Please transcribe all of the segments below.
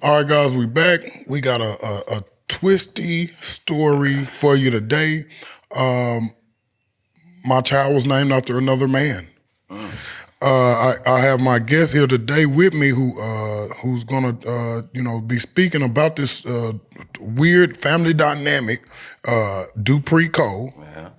All right, guys, we back. We got a twisty story for you today. My child was named after another man. I have my guest here today with me who's gonna be speaking about this weird family dynamic. Dupree Cole. Yeah.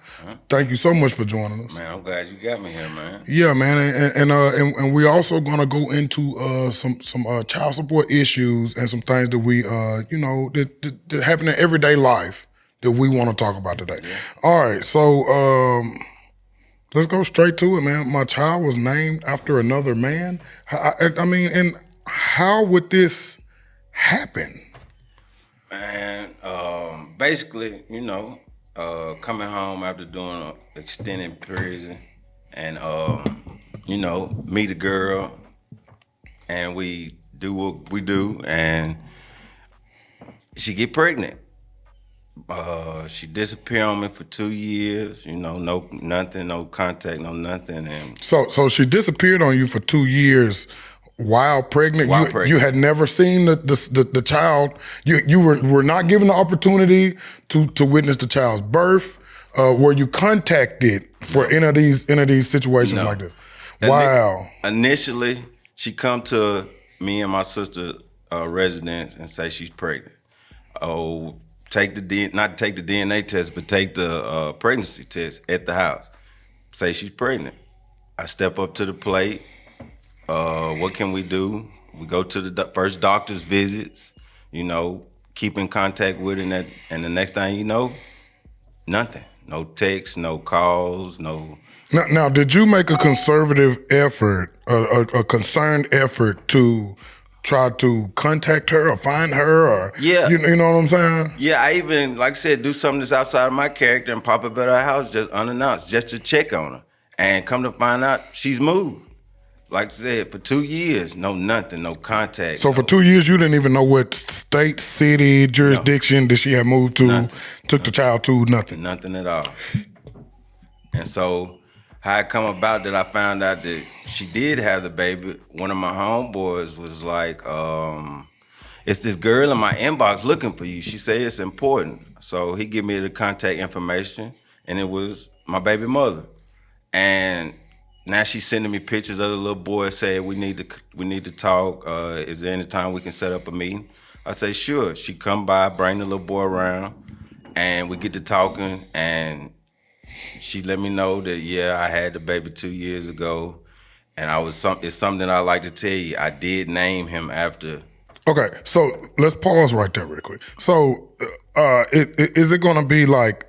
Thank you so much for joining us. Man, I'm glad you got me here, man. Yeah, man, and we're also gonna go into some child support issues and some things that we that happen in everyday life that we want to talk about today. Yeah. All right, so let's go straight to it, man. My child was named after another man. I mean, and how would this happen? Man, basically, coming home after doing an extended prison and, meet a girl and we do what we do and she get pregnant. She disappeared on me for 2 years, no nothing, no contact, no nothing. And So she disappeared on you for 2 years while pregnant. You had never seen the child. You were not given the opportunity to witness the child's birth. Were you contacted for any of these situations like this? Wow. Initially, she come to me and my sister residence and say she's pregnant. Oh, not take the DNA test, but take the pregnancy test at the house. Say she's pregnant. I step up to the plate. What can we do? We go to the first doctor's visits, keep in contact with her, and the next thing you know, nothing. No texts, no calls, no. Now, did you make a conservative effort, a concerned effort to try to contact her or find her, or yeah, you know what I'm saying? Yeah, I even, like I said, do something that's outside of my character and pop up at her house just unannounced, just to check on her, and come to find out she's moved. Like I said, for 2 years, no nothing, no contact. So for 2 years, you didn't even know what state, city, jurisdiction did she have moved to, took the child to, nothing? Nothing at all. And so how it come about that I found out that she did have the baby, one of my homeboys was like, it's this girl in my inbox looking for you. She said it's important. So he gave me the contact information, and it was my baby mother. And now she's sending me pictures of the little boy, saying we need to talk. Is there any time we can set up a meeting? I say sure. She come by, bring the little boy around, and we get to talking. And she let me know that I had the baby 2 years ago, and it's something I like to tell you. I did name him after. Okay, so let's pause right there real quick. So, is it going to be like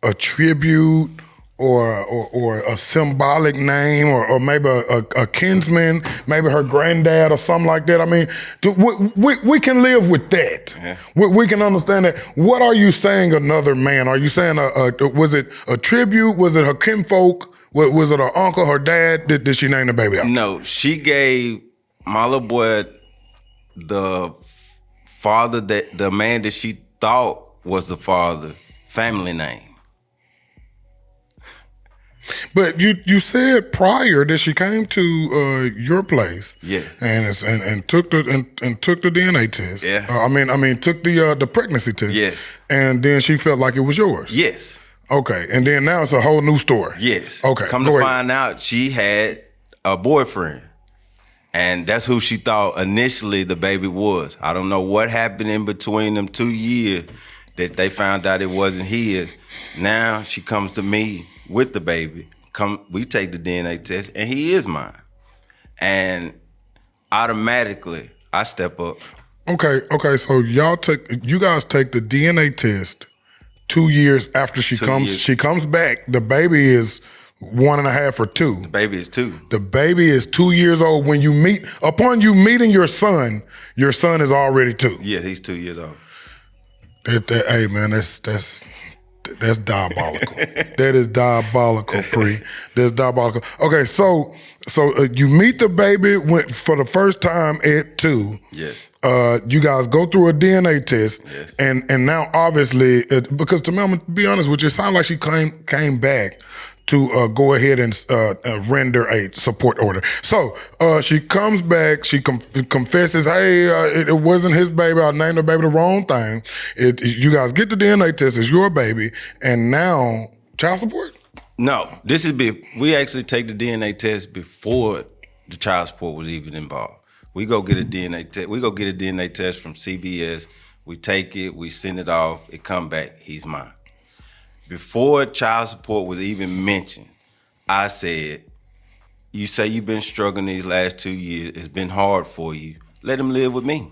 a tribute? Or a symbolic name, or maybe a kinsman, maybe her granddad or something like that. I mean, we can live with that. Yeah. We can understand that. What are you saying, another man? Are you saying, was it a tribute? Was it her kinfolk? Was it her uncle, her dad? Did she name the baby after? No, she gave my little boy the father, the man that she thought was the father, family name. But you said prior that she came to your place, and took the DNA test. Yeah, I mean took the pregnancy test. Yes, and then she felt like it was yours. Yes. Okay, and then now it's a whole new story. Yes. Okay. Come to find out, she had a boyfriend, and that's who she thought initially the baby was. I don't know what happened in between them 2 years that they found out it wasn't his. Now she comes to me with the baby. We take the DNA test, and he is mine. And automatically, I step up. Okay. So you guys take the DNA test 2 years after she comes. She comes back. The baby is 1.5 or 2. The baby is 2. The baby is 2 years old. When you upon you meeting your son is already 2. Yeah, he's 2 years old. Hey man, that's diabolical. That is diabolical, Pre. That's diabolical. Okay, so you meet the baby for the first time at 2. Yes. You guys go through a DNA test, yes. and now obviously, because to me, I'm gonna be honest with you, it sounds like she came back to go ahead and render a support order. So she comes back. She confesses, hey, it wasn't his baby. I named the baby the wrong thing. You guys get the DNA test. It's your baby. And now child support? No, we actually take the DNA test before the child support was even involved. We go get a DNA test. We go get a DNA test from CVS. We take it. We send it off. It come back. He's mine. Before child support was even mentioned, I said, you say you've been struggling these last 2 years. It's been hard for you. Let him live with me.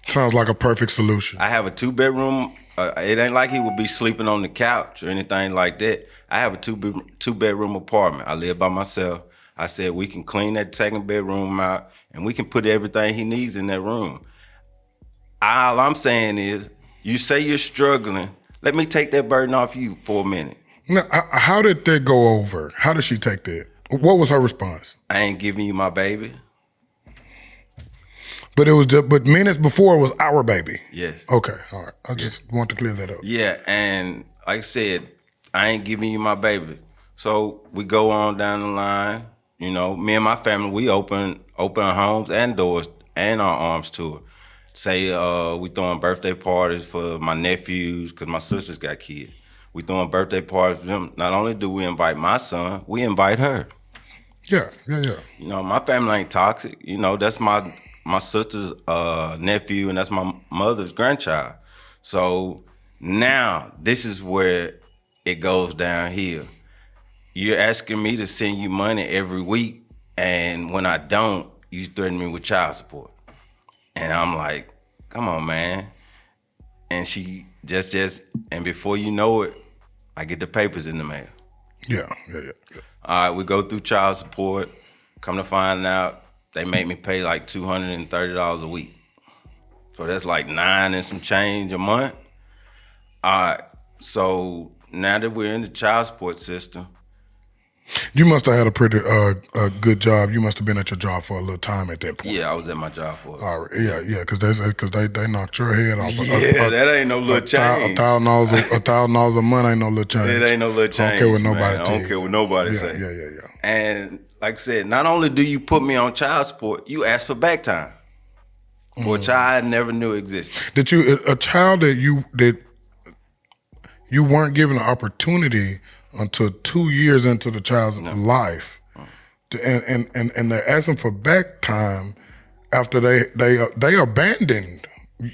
Sounds like a perfect solution. I have a 2-bedroom. It ain't like he would be sleeping on the couch or anything like that. I have a 2-bedroom apartment. I live by myself. I said we can clean that 2nd bedroom out and we can put everything he needs in that room. All I'm saying is, you say you're struggling. Let me take that burden off you for a minute. Now, how did that go over? How did she take that? What was her response? I ain't giving you my baby. But but minutes before it was our baby. Yes. Okay, all right. I just want to clear that up. Yeah, and like I said, I ain't giving you my baby. So we go on down the line. You know, me and my family, we open homes and doors and our arms to her. Say we throwing birthday parties for my nephews because my sisters got kids. We throwing birthday parties for them. Not only do we invite my son, we invite her. Yeah. You know, my family ain't toxic. You know, that's my sister's nephew and that's my mother's grandchild. So now this is where it goes downhill. You're asking me to send you money every week, and when I don't, you threaten me with child support. And I'm like, come on, man. And she and before you know it, I get the papers in the mail. Yeah. All right, we go through child support. Come to find out, they make me pay like $230 a week. So that's like $9 and some change a month. All right, so now that we're in the child support system. You must have had a pretty good job. You must have been at your job for a little time at that point. Yeah, I was at my job for. All right, yeah, because they knocked your head off. That ain't no little change. $1,000 a month ain't no little change. It ain't no little change. I don't care what nobody. I don't care what nobody say. Yeah. And like I said, not only do you put me on child support, you ask for back time for a child I never knew existed. A child that you weren't given an opportunity until 2 years into the child's life, and they're asking for back time after they abandoned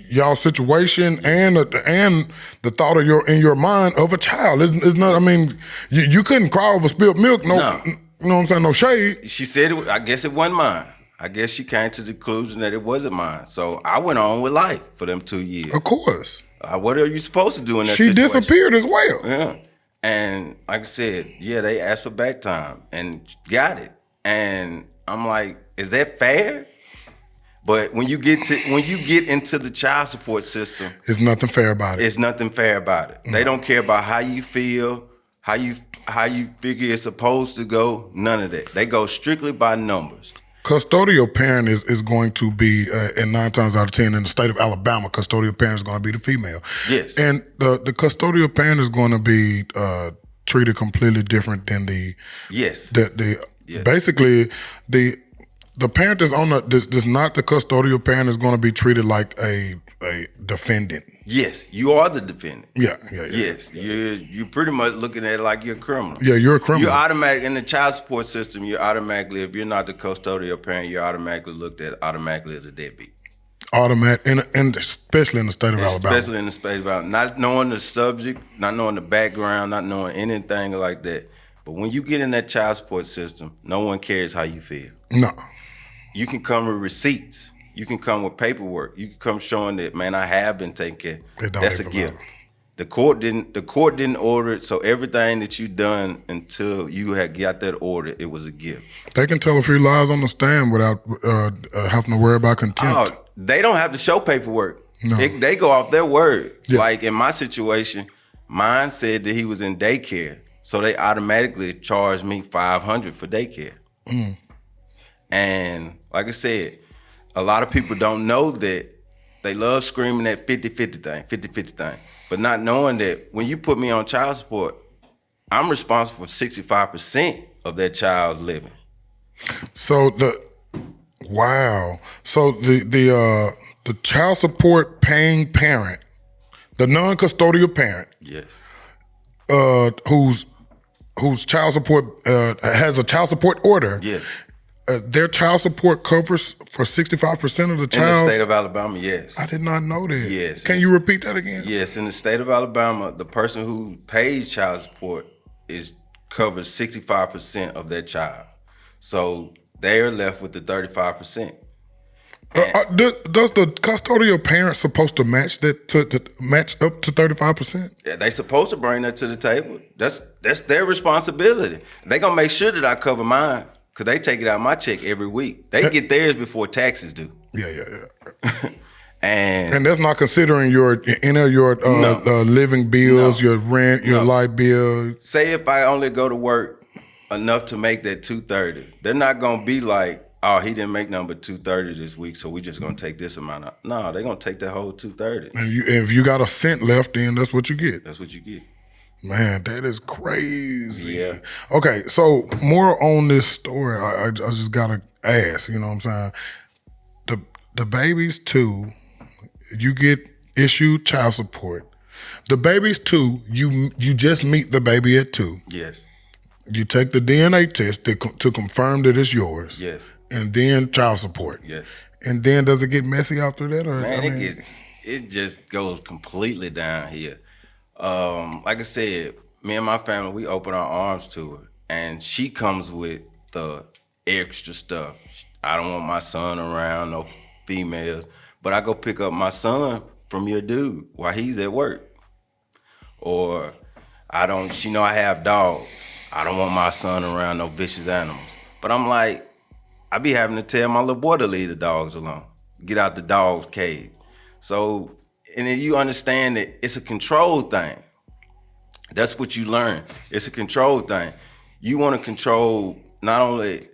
y'all situation and the thought of in your mind of a child. It's not. I mean, you couldn't cry over spilled milk. No. You know what I'm saying? No shade. She said, I guess it wasn't mine. I guess she came to the conclusion that it wasn't mine. So I went on with life for them 2 years. Of course. What are you supposed to do in that situation? She disappeared as well. Yeah. And like I said, they asked for back time and got it. And I'm like, is that fair? But when you get into the child support system, it's nothing fair about it. It's nothing fair about it. No. They don't care about how you feel, how you figure it's supposed to go. None of that. They go strictly by numbers. Custodial parent is going to be, and 9 times out of 10 in the state of Alabama, custodial parent is going to be the female. Yes. And the custodial parent is going to be treated completely different than the. Yes. Yes. Basically, the parent that's on does not the custodial parent is going to be treated like a defendant. Yes, you are the defendant. Yeah. Yes, you're pretty much looking at it like you're a criminal. Yeah, you're a criminal. You're automatic in the child support system. You're automatically, if you're not the custodial parent, you're automatically looked at automatically as a deadbeat. Automatic, and especially in the state of Alabama. Especially in the state of Alabama, not knowing the subject, not knowing the background, not knowing anything like that. But when you get in that child support system, no one cares how you feel. No. You can come with receipts. You can come with paperwork. You can come showing that, man, I have been taken care of. That's a gift. The court didn't order it, so everything that you done until you had got that order, it was a gift. They can tell a few lies on the stand without having to worry about contempt. Oh, they don't have to show paperwork. No. They go off their word. Yeah. Like in my situation, mine said that he was in daycare, so they automatically charged me $500 for daycare. Mm. And like I said, a lot of people don't know that. They love screaming that 50-50 thing, but not knowing that when you put me on child support, I'm responsible for 65% of that child's living. So wow. So the child support paying parent, the non-custodial parent, Yes. whose child support has a child support order. Yes. Their child support covers for 65% of the child. In the state of Alabama, yes. I did not know that. Yes. Can you repeat that again? Yes, in the state of Alabama, the person who pays child support covers 65% of their child. So they are left with the 35%. Does the custodial parent supposed to match that to match up to 35%? Yeah, they supposed to bring that to the table. That's their responsibility. They gonna make sure that I cover mine because they take it out of my check every week. They get theirs before taxes do. Yeah. And that's not considering your living bills, your rent, your light bill. Say if I only go to work enough to make that $230, they're not gonna be like, oh, he didn't make number $230 this week, so we just gonna take this amount out. No, they're gonna take that whole $230. And if you got a cent left, then that's what you get. That's what you get. Man, that is crazy. Yeah. Okay, so more on this story. I just gotta ask. You know what I'm saying? The babies too. You get issued child support. The babies too. You just meet the baby at 2. Yes. You take the DNA test to confirm that it's yours. Yes. And then child support. Yes. And then does it get messy after that? Or Man, it just goes completely down here. Like I said, me and my family, we open our arms to her, and she comes with the extra stuff. I don't want my son around, no females, but I go pick up my son from your dude while he's at work. Or she know I have dogs. I don't want my son around no vicious animals. But I'm like, I be having to tell my little boy to leave the dogs alone. Get out the dog's cage. So, and then you understand that it's a control thing. That's what you learn. It's a control thing. You want to control not only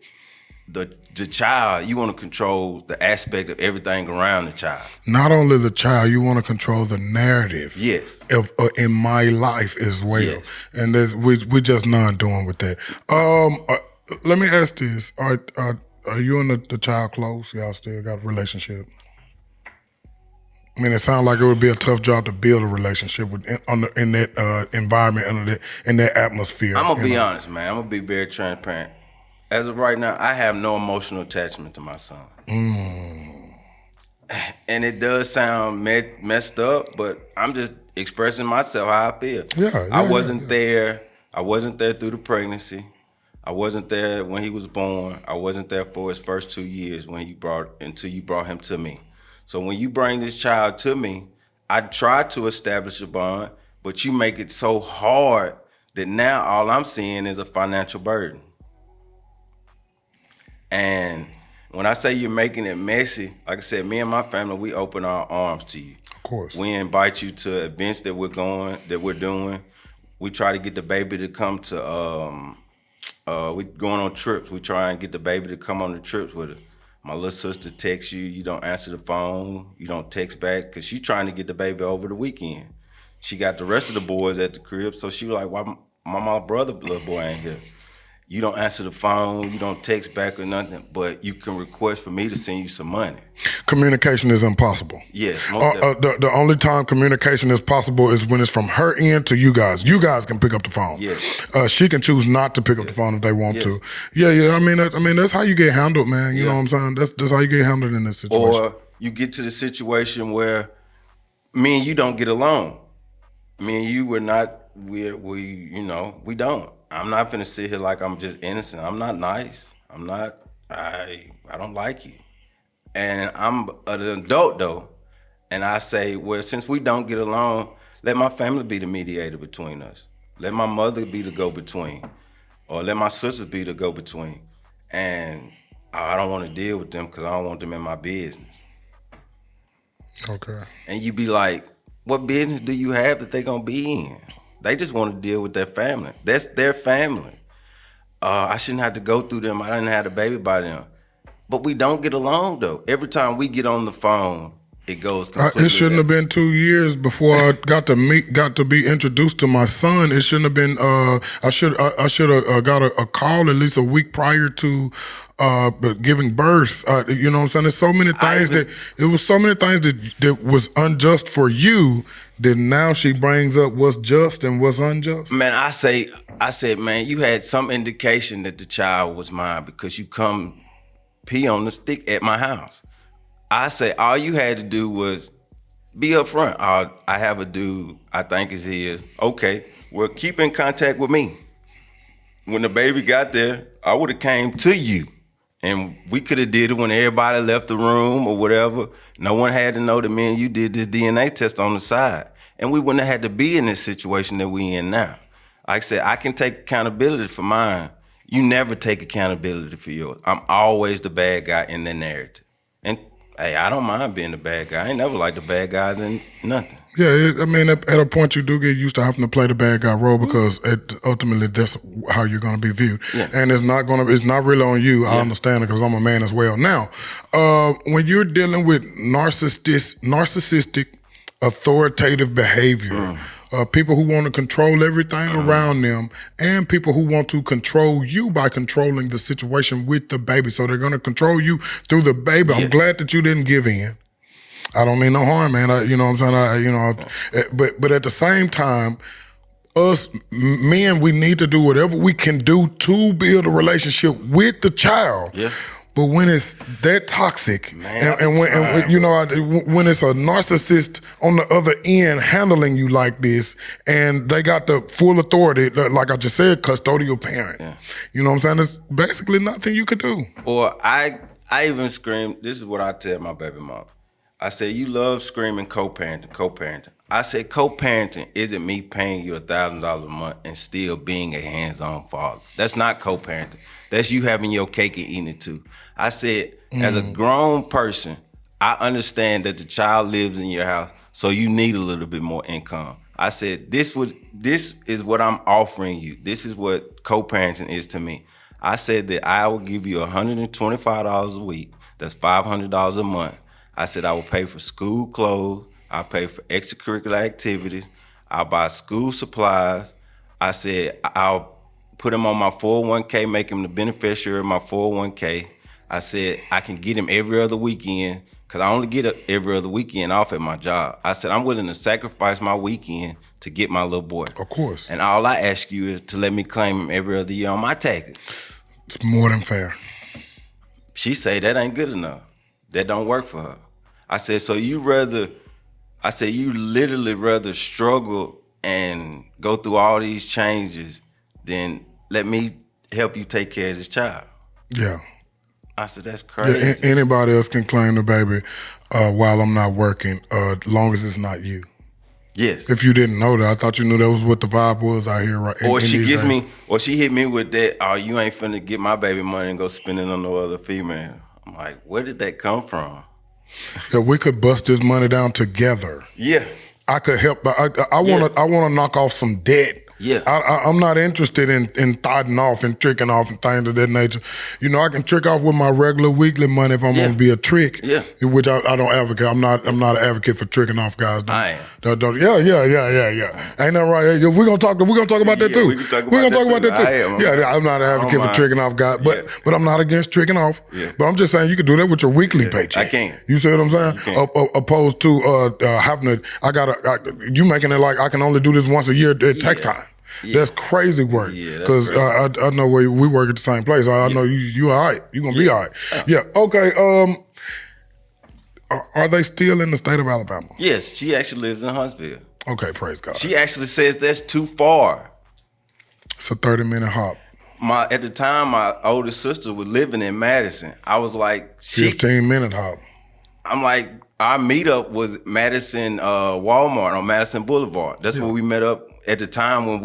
the child, you want to control the aspect of everything around the child. Not only the child, you want to control the narrative. Yes. Of in my life as well. Yes. And we're just not doing with that. Let me ask this: Are you and the child close? Y'all still got a relationship? I mean, it sounds like it would be a tough job to build a relationship in that environment, in that atmosphere. I'm gonna be honest, man. I'm gonna be very transparent. As of right now, I have no emotional attachment to my son. And it does sound messed up, but I'm just expressing myself how I feel. I wasn't there. I wasn't there through the pregnancy. I wasn't there when he was born. I wasn't there for his first 2 years until you brought him to me. So when you bring this child to me, I try to establish a bond, but you make it so hard that now all I'm seeing is a financial burden. And when I say you're making it messy, like I said, me and my family, we open our arms to you. Of course. We invite you to events that we're doing. We try to get the baby to come to, we going on trips. We try and get the baby to come on the trips with her. My little sister texts you, you don't answer the phone, you don't text back, because she trying to get the baby over the weekend. She got the rest of the boys at the crib, so she was like, why my brother little boy ain't here? You don't answer the phone, you don't text back or nothing, but you can request for me to send you some money. Communication is impossible. Yes, most definitely. The only time communication is possible is when it's from her end to you guys. You guys can pick up the phone. Yes. She can choose not to pick up the phone if they want to. Yeah. I mean, that's how you get handled, man. You know what I'm saying? That's how you get handled in this situation. Or you get to the situation where me and you don't get along. Me and you we don't. I'm not finna sit here like I'm just innocent. I'm not nice. I don't like you. And I'm an adult though. And I say, well, since we don't get along, let my family be the mediator between us. Let my mother be the go-between. Or let my sisters be the go-between. And I don't want to deal with them because I don't want them in my business. Okay. And you be like, what business do you have that they gonna be in? They just want to deal with their family. That's their family. I shouldn't have to go through them. I didn't have a baby by them. But we don't get along, though. Every time we get on the phone, it goes completely. It shouldn't have been 2 years before I got to be introduced to my son. It shouldn't have been. I should have got a call at least a week prior to giving birth. You know what I'm saying? There's so many things that was unjust for you. That now she brings up what's just and what's unjust. Man, I said, man, you had some indication that the child was mine because you come pee on the stick at my house. I say all you had to do was be upfront. I have a dude I think is his. Okay, well, keep in contact with me. When the baby got there, I would have came to you, and we could have did it when everybody left the room or whatever. No one had to know that me and you did this DNA test on the side, and we wouldn't have had to be in this situation that we in now. Like I said, I can take accountability for mine. You never take accountability for yours. I'm always the bad guy in the narrative. And hey, I don't mind being the bad guy. I ain't never liked the bad guy than nothing. Yeah, I mean, at a point you do get used to having to play the bad guy role because ultimately that's how you're going to be viewed. Yeah. And it's not really on you. I understand it because I'm a man as well. Now, when you're dealing with narcissistic, authoritative behavior, people who want to control everything around them, and people who want to control you by controlling the situation with the baby. So they're going to control you through the baby. Yes. I'm glad that you didn't give in. I don't mean no harm, man. You know what I'm saying? But at the same time, us men, we need to do whatever we can do to build a relationship with the child. Yeah. But when it's that toxic, man, and when it's a narcissist on the other end handling you like this, and they got the full authority, like I just said, custodial parent. Yeah. You know what I'm saying? There's basically nothing you could do. Or I even scream. This is what I tell my baby mom. I say, you love screaming co-parenting. I say, co-parenting isn't me paying you $1,000 a month and still being a hands-on father. That's not co-parenting. That's you having your cake and eating it too. I said, as a grown person, I understand that the child lives in your house, so you need a little bit more income. I said, this is what I'm offering you. This is what co-parenting is to me. I said that I will give you $125 a week. That's $500 a month. I said I will pay for school clothes. I'll pay for extracurricular activities. I'll buy school supplies. I said I'll put him on my 401k, make him the beneficiary of my 401k. I said I can get him every other weekend because I only get every other weekend off at my job. I said I'm willing to sacrifice my weekend to get my little boy. Of course. And all I ask you is to let me claim him every other year on my taxes. It's more than fair. She say that ain't good enough. That don't work for her. I said, so you literally rather struggle and go through all these changes than let me help you take care of this child. Yeah. I said, that's crazy. Yeah, anybody else can claim the baby while I'm not working, as long as it's not you. Yes. If you didn't know that, I thought you knew that was what the vibe was out here. Or she hit me with that, oh, you ain't finna get my baby money and go spend it on no other female. I'm like, where did that come from? Yeah, we could bust this money down together. Yeah. I could help. I want to knock off some debt. Yeah. I'm not interested in thotting off and tricking off and things of that nature. You know, I can trick off with my regular weekly money if I'm going to be a trick. Yeah. Which I don't advocate. I'm not an advocate for tricking off guys. I am. Yeah. Ain't nothing right. We're gonna talk about that too. We're gonna talk about that too. Yeah, I'm not an advocate for tricking off guys, but I'm not against tricking off. Yeah. But I'm just saying you can do that with your weekly paycheck. I can. You see what I'm saying? Opposed to having to, you making it like I can only do this once a year at tax time. Yeah. That's crazy work. Because I know we work at the same place. I know you all right. You're going to be all right. Yeah. Okay. Are they still in the state of Alabama? Yes. She actually lives in Huntsville. Okay. Praise God. She actually says that's too far. It's a 30-minute hop. At the time, my oldest sister was living in Madison. I was like... 15-minute hop. I'm like, our meetup was Madison Walmart on Madison Boulevard. That's where we met up at the time when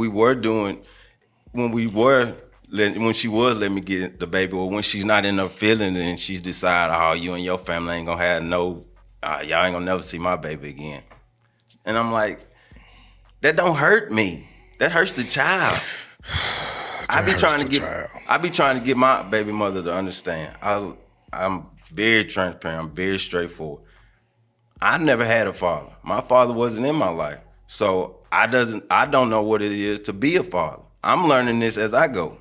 she was letting me get the baby, or when she's not in her feelings and she's decided, oh, you and your family ain't gonna have y'all ain't gonna never see my baby again. And I'm like, that don't hurt me. That hurts the child. I be trying to get my baby mother to understand. I'm very transparent. I'm very straightforward. I never had a father. My father wasn't in my life. So I don't know what it is to be a father. I'm learning this as I go.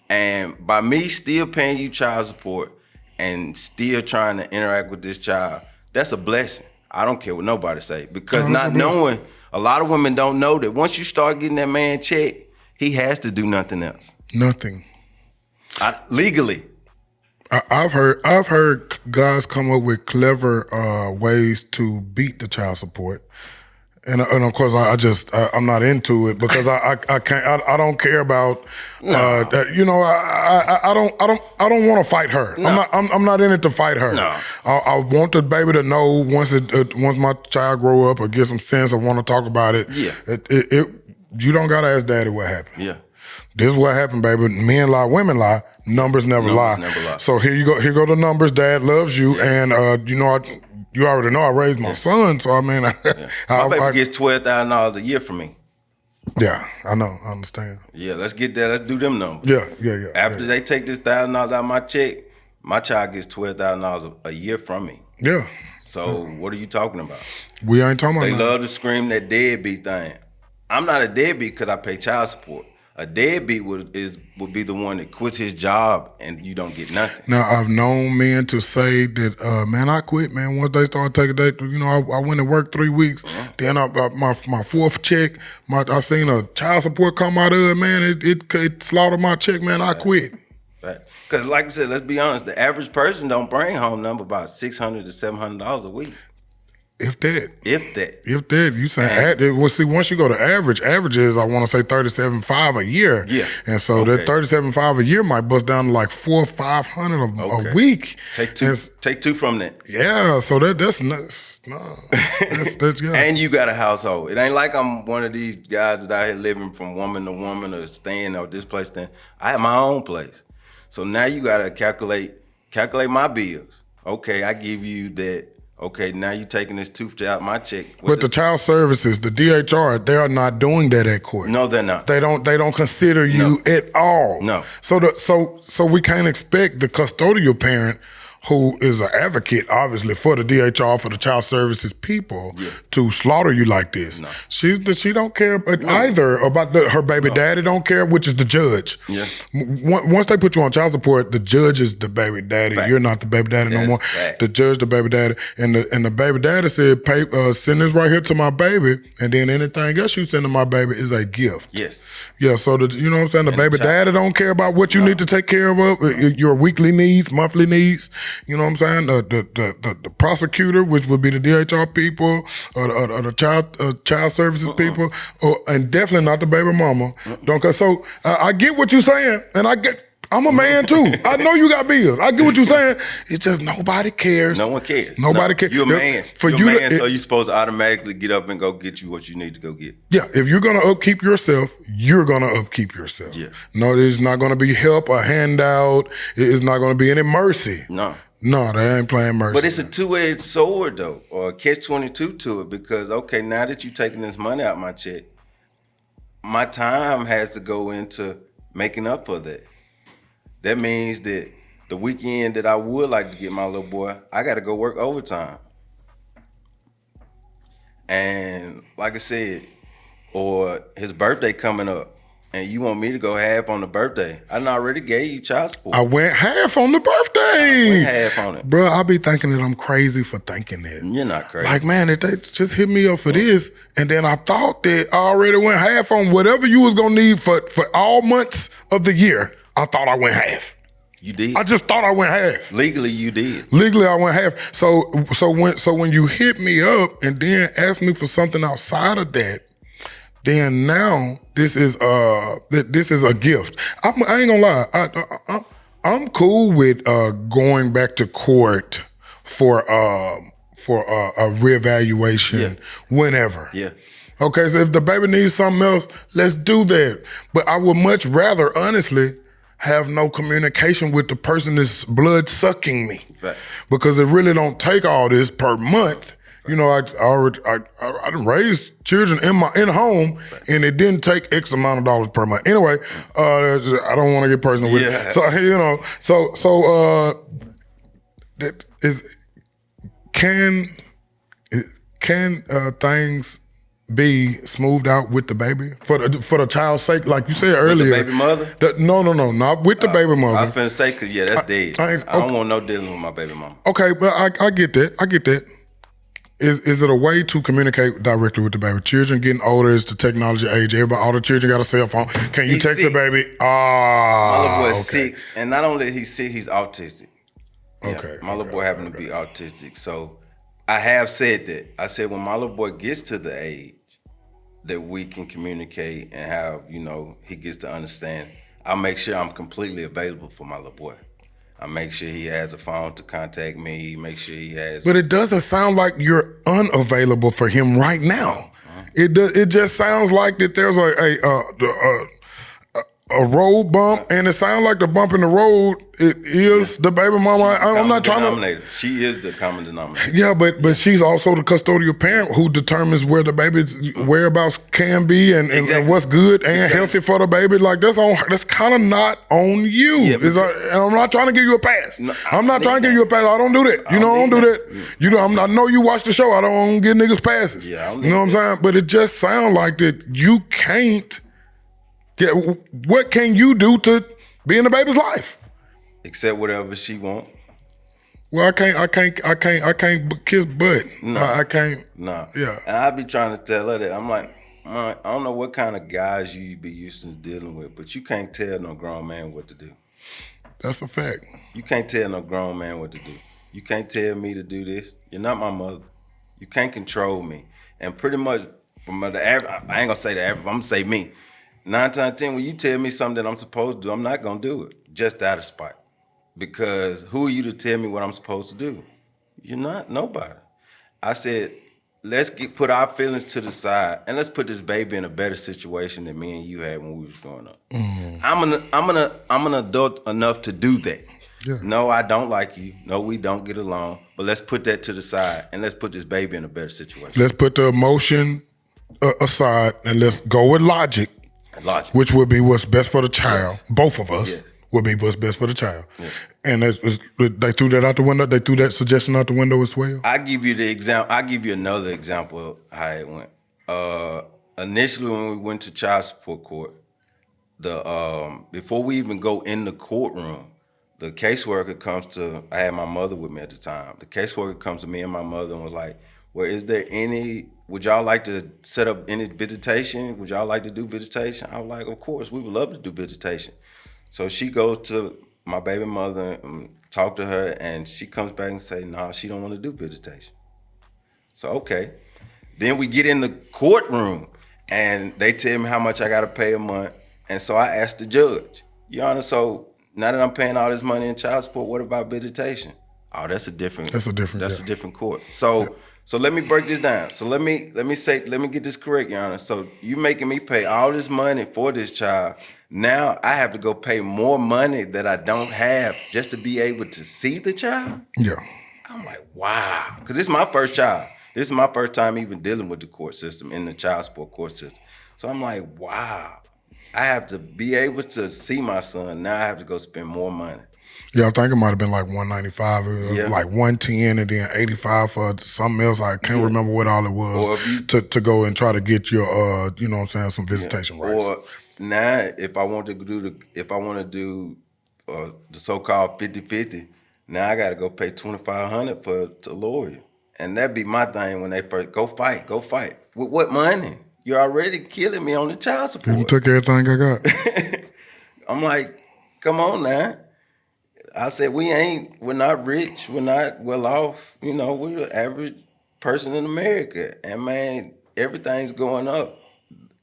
And by me still paying you child support and still trying to interact with this child, that's a blessing. I don't care what nobody say. Because not knowing, a lot of women don't know that once you start getting that man check, he has to do nothing else. Nothing. Legally. I've heard guys come up with clever ways to beat the child support. And of course, I'm not into it because I can't. I don't care about that. You know, I don't want to fight her. No. I'm not in it to fight her. No. I want the baby to know once my child grow up or get some sense or want to talk about it. Yeah. You don't gotta ask daddy what happened. Yeah. This is what happened, baby. Men lie, women lie. Numbers never lie. So here you go. Here go the numbers. Dad loves you, and you know. You already know I raised my son, so I mean, my baby gets $12,000 a year from me. Yeah, I know, I understand. Yeah, let's get that. Let's do them numbers. Yeah. After they take this $1,000 out of my check, my child gets $12,000 a year from me. Yeah. So what are you talking about? We ain't talking about. They love to scream that deadbeat thing. I'm not a deadbeat because I pay child support. A deadbeat would be the one that quits his job and you don't get nothing. Now, I've known men to say that, man, I quit, man. Once they start taking that, you know, I went and worked 3 weeks. Then my fourth check, I seen a child support come out of it, man. It slaughtered my check, man. I quit. Right. Because like I said, let's be honest, the average person don't bring home number about $600 to $700 a week. If that. You say, well, see, once you go to averages, I want to say $37,500 a year. Yeah. And so that $37,500 a year might bust down to like $400 or $500 a week. Take two from that. Yeah. So that's nuts. No. That's good. And you got a household. It ain't like I'm one of these guys that out here living from woman to woman or staying or this place. Then I have my own place. So now you got to calculate my bills. Okay, I give you that. Okay, now you taking this tooth out my check. But the child services, the DHR, they are not doing that at court. No, they're not. They don't consider you at all. No. So we can't expect the custodial parent, who is an advocate, obviously, for the DHR, for the child services people, to slaughter you like this. No. She don't care either about her baby daddy don't care, which is the judge. Yeah. Once they put you on child support, the judge is the baby daddy. Facts. You're not the baby daddy no more. Fact. The judge, the baby daddy. And the baby daddy said, send this right here to my baby, and then anything else you send to my baby is a gift. Yes. Yeah, so you know what I'm saying? The baby daddy don't care about what you need to take care of, your weekly needs, monthly needs. You know what I'm saying? The prosecutor, which would be the DHR people, or the child services people, and definitely not the baby mama. Don't care. So I get what you're saying, and I'm a man too. I know you got bills. I get what you're saying. It's just nobody cares. No one cares. Nobody cares. You're a man. So you're supposed to automatically get up and go get you what you need to go get. Yeah, if you're gonna upkeep yourself, you're gonna upkeep yourself. Yeah. No, there's not gonna be help or handout. It's not gonna be any mercy. No, they ain't playing mercy. But it's a two-edged sword, though, or a catch-22 to it, because, okay, now that you're taking this money out my check, my time has to go into making up for that. That means that the weekend that I would like to get my little boy, I got to go work overtime. And like I said, or his birthday coming up, and you want me to go half on the birthday. I done already gave you child support. I went half on the birthday. I went half on it. Bro, I be thinking that I'm crazy for thinking that. You're not crazy. Like, man, if they just hit me up for this, and then I thought that I already went half on whatever you was going to need for all months of the year, I thought I went half. You did? I just thought I went half. Legally, you did. Legally, I went half. So when you hit me up and then ask me for something outside of that, then now this is a gift. I ain't gonna lie. I'm cool with going back to court for a reevaluation whenever. Yeah. Okay, so if the baby needs something else, let's do that. But I would much rather, honestly, have no communication with the person that's blood sucking me. Right. Because it really don't take all this per month. You know, I done raised children in home, and it didn't take X amount of dollars per month. Anyway, I don't want to get personal with it. So you know, that is can things be smoothed out with the baby for the child's sake, like you said earlier? With the baby mother? No, not with the baby mother. I finna say, cause yeah, that's dead. I don't want no dealing with my baby mama. Okay, but I get that. I get that. Is it a way to communicate directly with the baby? Children getting older, is the technology age. All the children got a cell phone. Can you text 6. The baby? My little boy's 6, and not only he's 6, he's autistic. Yeah, okay. My little boy happened to be autistic, so I have said that. I said when my little boy gets to the age that we can communicate and have, he gets to understand, I'll make sure I'm completely available for my little boy. I make sure he has a phone to contact me, make sure he has... But it doesn't sound like you're unavailable for him right now. It just sounds like that there's a road bump, and it sounds like the bump in the road is the baby mama. I'm not trying to. She is the common denominator. Yeah, but she's also the custodial parent who determines where the baby's whereabouts can be and what's good and healthy for the baby. Like that's kind of not on you. Yeah, and I'm not trying to give you a pass. No, I'm not trying to give you a pass. I don't do that. I don't do that. I know you watch the show. I don't give niggas passes. Yeah, you know what I'm saying? But it just sounds like that you can't. Yeah, what can you do to be in the baby's life? Except whatever she want. Well, I can't kiss butt. No, I can't. No. Yeah. And I be trying to tell her that. I'm like, I don't know what kind of guys you be used to dealing with, but you can't tell no grown man what to do. That's a fact. You can't tell no grown man what to do. You can't tell me to do this. You're not my mother. You can't control me. And pretty much, from the average, I ain't gonna say the average, I'm gonna say me. 9 times 10, when you tell me something that I'm supposed to do, I'm not gonna do it just out of spite. Because who are you to tell me what I'm supposed to do? You're not nobody. I said, let's put our feelings to the side and let's put this baby in a better situation than me and you had when we was growing up. I'm an adult enough to do that. Yeah. No, I don't like you. No, we don't get along. But let's put that to the side and let's put this baby in a better situation. Let's put the emotion aside and let's go with logic. Which would be what's best for the child. Yes. Both of us would be what's best for the child. Yes. And they threw that out the window. They threw that suggestion out the window as well. I give you the example. I give you another example of how it went. Initially, when we went to child support court, before we even go in the courtroom, the caseworker comes to. I had my mother with me at the time. The caseworker comes to me and my mother and was like, "Well, is there any? Would y'all like to set up any visitation? Would y'all like to do visitation?" I was like, "Of course, we would love to do visitation." So she goes to my baby mother and talk to her, and she comes back and say, "No, she don't want to do visitation." So okay, then we get in the courtroom, and they tell me how much I got to pay a month, and so I asked the judge, "Your Honor, so now that I'm paying all this money in child support, what about visitation?" "Oh, that's a different court." So let me break this down. So let me get this correct, Your Honor. So you making me pay all this money for this child. Now I have to go pay more money that I don't have just to be able to see the child? Yeah. I'm like, wow. Because this is my first child. This is my first time even dealing with the court system, in the child support court system. So I'm like, wow. I have to be able to see my son. Now I have to go spend more money. Yeah, I think it might have been like $195, like $110, and then $85 for something else. I can't remember what all it was to go and try to get your, you know what I'm saying, some visitation rights. Or now, if I want to do the so-called 50-50, now I got to go pay $2,500 for a lawyer, and that'd be my thing when they first go fight. With what money? You're already killing me on the child support. You took everything I got. I'm like, come on now. I said, we're not rich, we're not well off, we're the average person in America. And man, everything's going up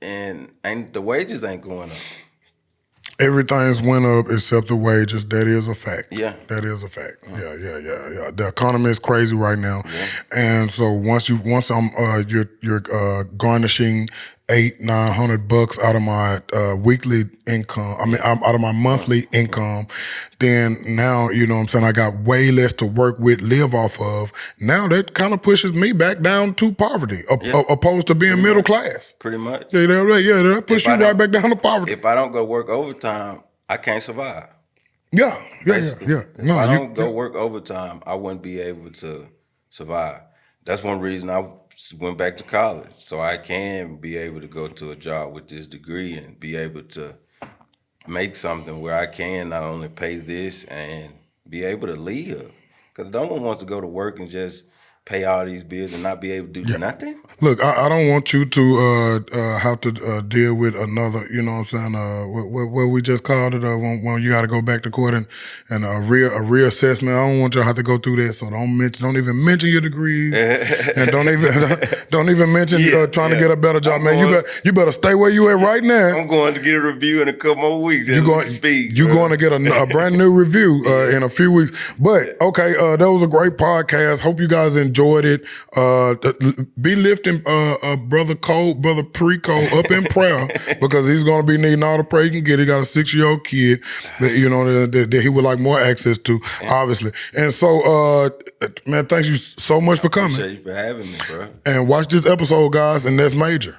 and the wages ain't going up. Everything's went up except the wages. That is a fact. Yeah. That is a fact. Yeah. The economy is crazy right now. Yeah. And so once you're garnishing $800-900 out of my weekly income, out of my monthly income, then now, you know what I'm saying, I got way less to work with, live off of. Now that kind of pushes me back down to poverty, opposed to being middle class. Pretty much. Yeah, that push you right back down to poverty. If I don't go work overtime, I can't survive. Yeah. If I don't go work overtime, I wouldn't be able to survive. That's one reason I went back to college so I can be able to go to a job with this degree and be able to make something where I can not only pay this and be able to live. Because no one wants to go to work and just pay all these bills and not be able to do nothing. Look, I don't want you to have to deal with another, you know what I'm saying, what we just called it, when you got to go back to court and a reassessment. I don't want you to have to go through that, so don't even mention your degrees, and don't even mention trying to get a better job, man. You better stay where you at right now. I'm going to get a review in a couple more weeks. You're going to get a brand new review in a few weeks. But okay, that was a great podcast. Hope you guys enjoyed it. Be lifting brother Pre-Cole up in prayer because he's going to be needing all the prayer he can get. He got a 6-year-old kid that he would like more access to, obviously. And so, man, thanks you so much for coming. Appreciate you for having me, bro. And watch this episode, guys, and that's major.